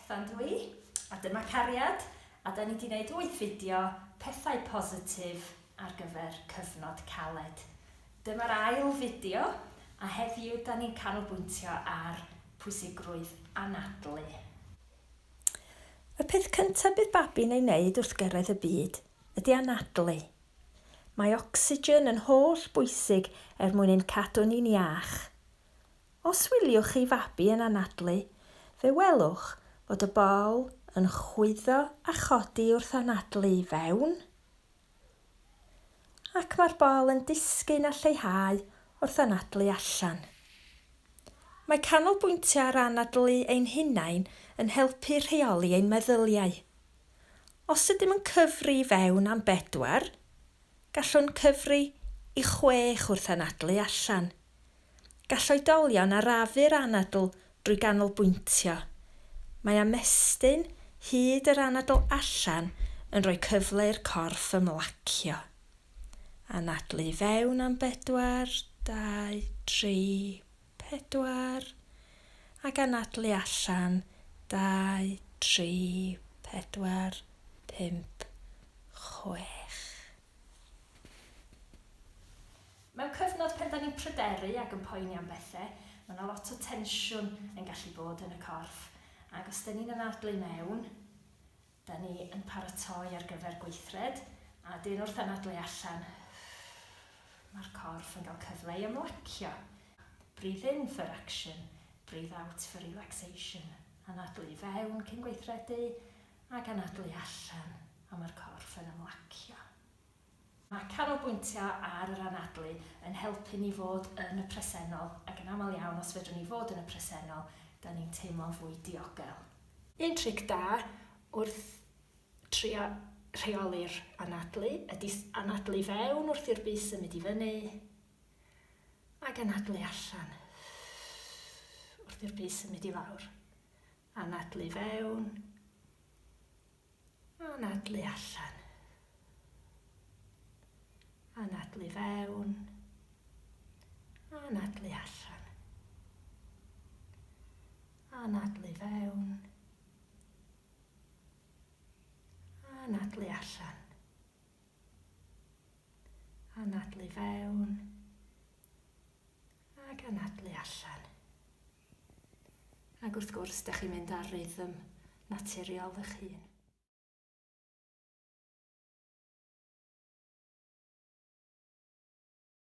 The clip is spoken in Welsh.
Pethau drwy, a dyma cariad, a da ni wedi gwneud 8 fideo Pethau Positif ar gyfer cyfnod caled. Dyma'r ail fideo, a heddiw da ni'n canolbwyntio ar pwysigrwydd anadlu. Y peth cyntaf bydd babi'n ei wneud wrth gyrraedd y byd ydy anadlu. Mae ocsigen yn holl bwysig mwyn ein cadw ni'n iach. Os wyliwch chi fabi yn anadlu, fe welwch fod y bol yn chwyddo a chodi wrth anadlu i fewn, ac mae'r bol yn disgyn a lleihau wrth anadlu allan. Mae canolbwyntio ar anadlu ein hunain yn helpu rheoli ein meddyliau. Os ydym yn cyfri i fewn am 4, gallwn cyfri i 6 wrth anadlu allan. Gall oedolion arafu'r anadl drwy ganolbwyntio. Mae ymestyn hyd yr anadl allan yn rhoi cyfle i'r corff ymlacio. Anadlu i fewn am 4, 2, 3, 4, ac anadlu allan 2, 3, 4, 5, 6. Mewn cyfnod pen da ni'n pryderu ac yn poeni am bethau, mae yna lot o tensiwn yn gallu bod yn y corff. Ac os da ni'n anadlu mewn, da ni yn paratoi ar gyfer gweithred, a dyn wrth anadlu allan, mae'r corff yn cael cyfle i ymlacio. Breathe in for action, breathe out for relaxation. Anadlu i fewn cyn gweithredu, ac anadlu allan, a mae'r corff yn ymlacio. Mae canolbwyntio ar yr anadlu yn helpu ni fod yn y presennol, ac yn aml iawn os fedrwn ni fod yn y presennol, da ni'n teimlo'n fwy diogel. Un tric da wrth trio rheoli'r anadlu ydy anadlu fewn wrth i'r bys symud i fyny, ac anadlu allan wrth i'r bys symud i lawr. Anadlu fewn, anadlu allan. Anadlu fewn, anadlu allan. Anadlu fewn, anadlu allan. Anadlu fewn, ac anadlu allan. Ac wrth gwrs, da chi'n mynd ar rhythm naturiol eich hun.